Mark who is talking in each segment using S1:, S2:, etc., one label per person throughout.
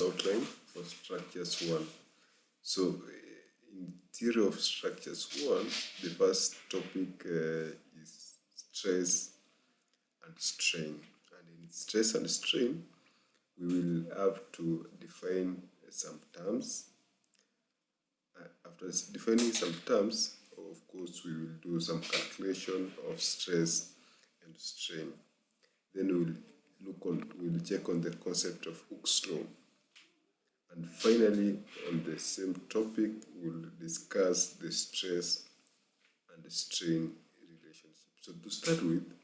S1: outline for structures 1. So in theory of structures 1, the first topic is stress and strain. And in stress and strain, we will have to define some terms. After defining some terms, of course, we will do some calculation of stress and strain. Then we'll check on the concept of Hooke's law. And finally, on the same topic, we'll discuss the stress and the strain relationship. So to start with,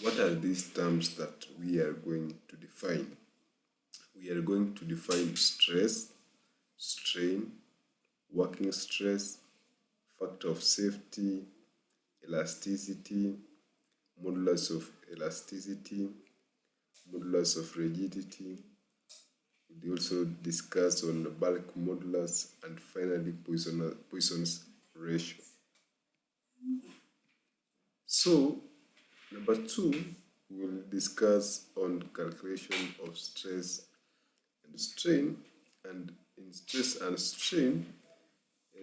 S1: what are these terms that we are going to define? We are going to define stress, strain, working stress, factor of safety, elasticity, modulus of elasticity, modulus of rigidity. We also discuss on the bulk modulus, and finally Poisson's ratio. So, number 2, we will discuss on calculation of stress and strain. And in stress and strain,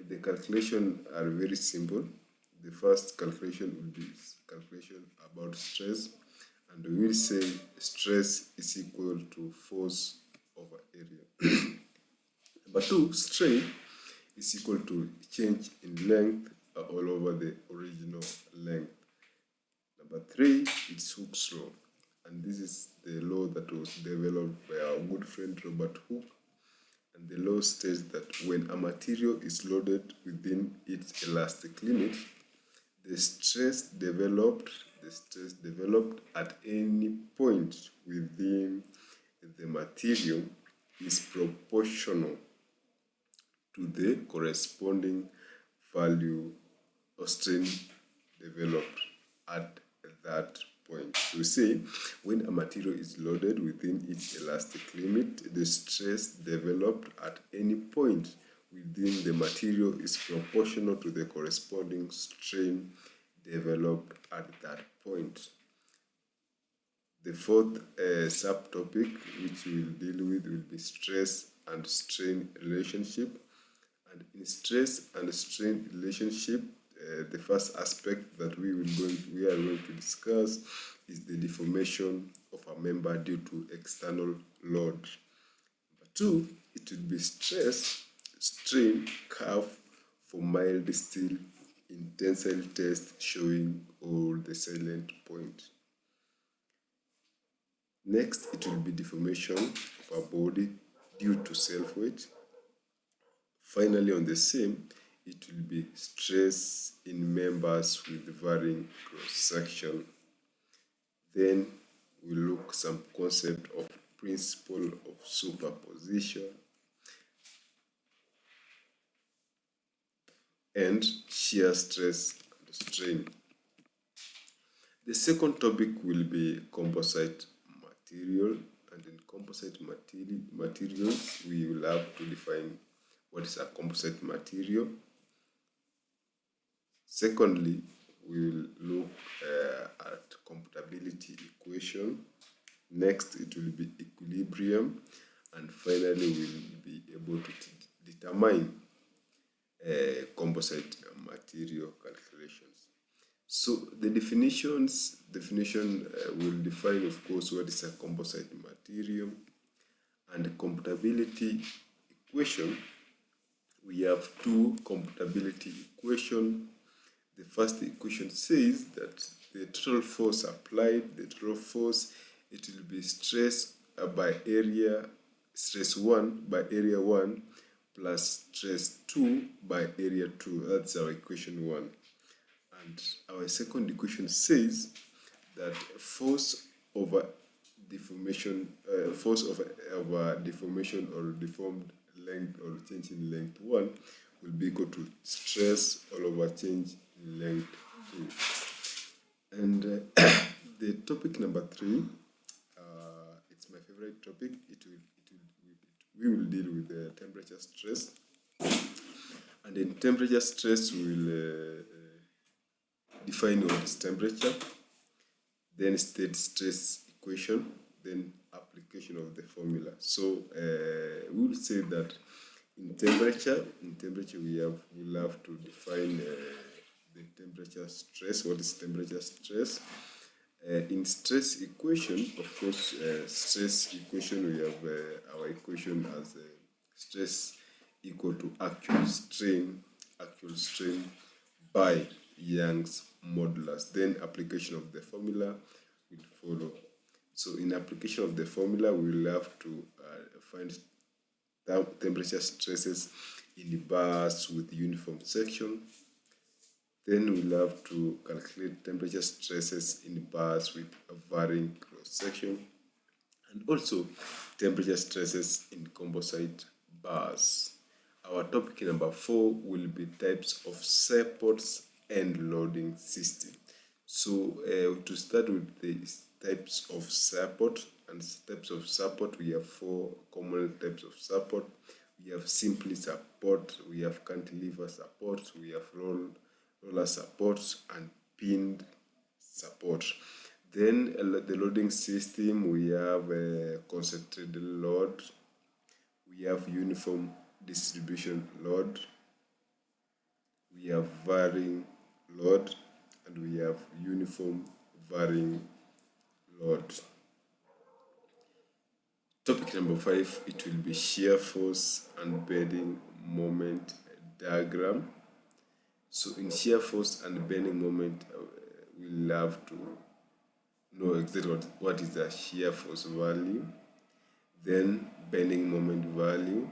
S1: the calculation are very simple. The first calculation will be calculation about stress, and we will say stress is equal to force over area. Number 2, strain is equal to change in length all over the original length. Number 3, it's Hooke's law, and this is the law that was developed by our good friend Robert Hooke. And the law states that when a material is loaded within its elastic limit, the stress developed at any point within the material is proportional to the corresponding value of strain developed at that point. So we say when a material is loaded within its elastic limit, the stress developed at any point within the material is proportional to the corresponding strain developed at that point. The fourth subtopic which we will deal with will be stress and strain relationship. And in stress and strain relationship, the first aspect that we are going to discuss is the deformation of a member due to external load. Number 2, it will be stress strain curve for mild steel in tensile test showing all the salient points. Next, it will be deformation of a body due to self-weight. Finally, on the same, it will be stress in members with varying cross-section. Then we look some concept of principle of superposition and shear stress and strain. The second topic will be composite material, and in composite materials we will have to define what is a composite material. Secondly, we will look at compatibility equation. Next, it will be equilibrium, and finally we will be able to determine composite material calculations. So the definition will define, of course, what is a composite material. And compatibility equation, we have 2 compatibility equations. The first equation says that the total force applied, it will be stress 1 by area 1 plus stress 2 by area 2. That's our equation 1. And our second equation says that force over deformation or deformed length or change in length 1 will be equal to stress all over change in length 2. And the topic number 3, it's my favorite topic. We will deal with the temperature stress. And in temperature stress, we will define what is temperature, then state stress equation, then application of the formula. So we will say that in temperature we'll have to define the temperature stress. What is temperature stress? In stress equation, of course, stress equation, we have our equation as stress equal to actual strain by Young's modulus. Then application of the formula will follow. So in application of the formula, we will have to find temperature stresses in bars with uniform section. Then we'll have to calculate temperature stresses in bars with a varying cross section, and also temperature stresses in composite bars. Our topic number 4 will be types of supports and loading system. So to start with the types of support we have 4 common types of support. We have simply support, we have cantilever support, we have roller support, and pinned support. Then the loading system, we have a concentrated load, we have uniform distribution load, we have varying load, and we have uniform varying load. Topic number 5, it will be shear force and bending moment diagram. So in shear force and bending moment, we'll have to know exactly what is the shear force value, then bending moment value,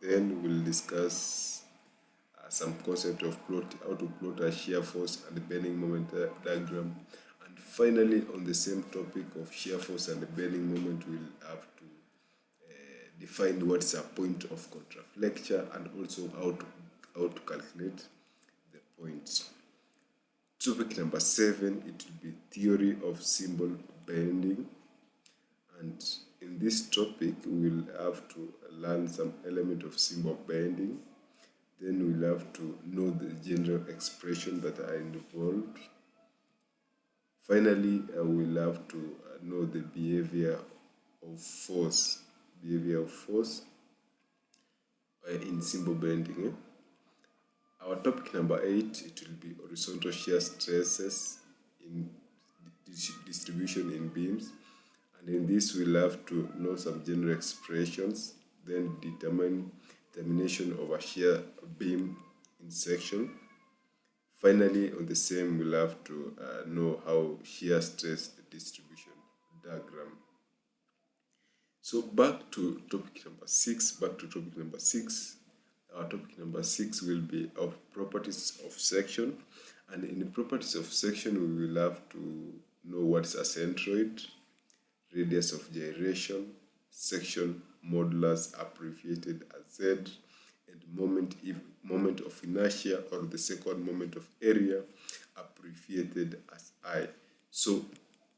S1: then we'll discuss some concept of how to plot a shear force and bending moment diagram, and finally on the same topic of shear force and bending moment, we'll have to define what's a point of contraflexure and also how to calculate the points. Topic number 7, it will be theory of symbol bending, and in this topic we'll have to learn some element of symbol bending. Then we'll have to know the general expression that are involved. Finally, we'll have to know the behavior of force in symbol bending. Our topic number 8, it will be horizontal shear stresses in distribution in beams, and in this we'll have to know some general expressions, then determination of a shear beam in section. Finally, on the same, we'll have to know how shear stress distribution diagram. So back to topic number 6. Our topic number 6 will be of properties of section, and in the properties of section we will have to know what's a centroid, radius of gyration, section modulus abbreviated as Z, and moment of inertia, or the second moment of area, abbreviated as I. So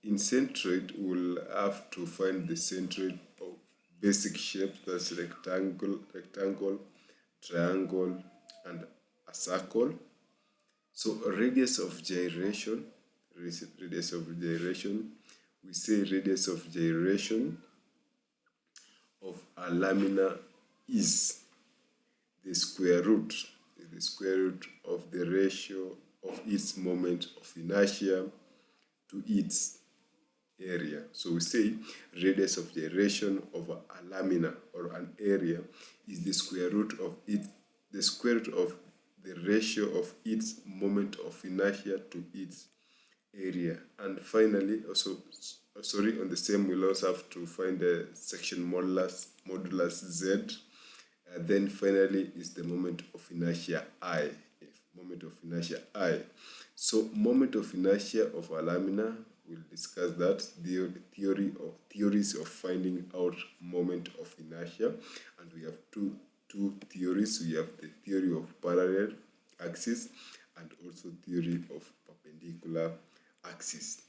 S1: in centroid, we'll have to find the centroid of basic shape, that's rectangle, triangle, and a circle. So radius of gyration, we say radius of gyration of a lamina is the square root of the ratio of its moment of inertia to its area. So we say radius of gyration of a lamina or an area is the square root of the ratio of its moment of inertia to its area. And finally, on the same, we'll also have to find the section modulus Z. Then finally is the moment of inertia I. So moment of inertia of a lamina, we'll discuss that, the theories of finding out moment of inertia, and we have two theories. We have the theory of parallel axis and also theory of perpendicular axis.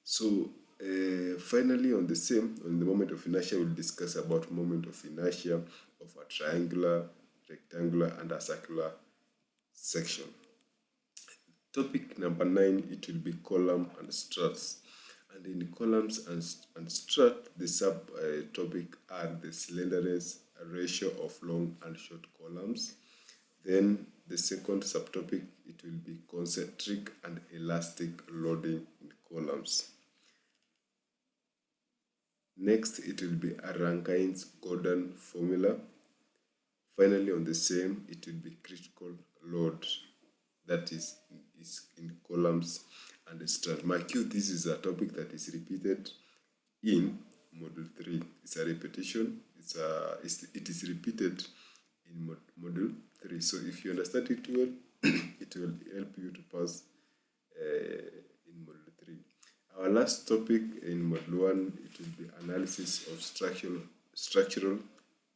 S1: So finally on the moment of inertia, we'll discuss about moment of inertia of a triangular, rectangular, and a circular section. Topic number 9, it will be column and struts. And in columns and strut, the subtopic are the slenderness ratio of long and short columns. Then the second subtopic, it will be concentric and elastic loading in columns. Next, it will be a Rankine's Gordon formula. Finally, on the same, it will be critical load, that is in columns and strut. Mark you, this is a topic that is repeated in Module 3. It's a repetition. It is repeated in Module 3. So if you understand it well, it will help you to pass in Module 3. Our last topic in Module 1, it will be analysis of structural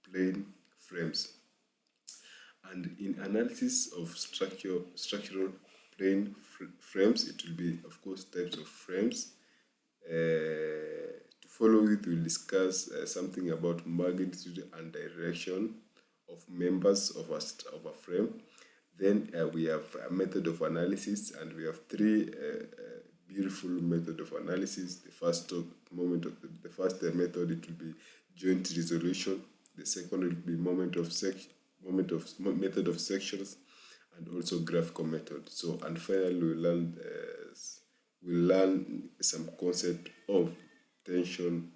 S1: plane frames. And in analysis of structural plane frames, it will be, of course, types of frames. To follow it, we'll discuss something about magnitude and direction of members of a frame. Then we have a method of analysis, and we have three beautiful method of analysis. The first method, it will be joint resolution. The second will be method of sections, and also graphical method. So, and finally we'll learn some concept of tension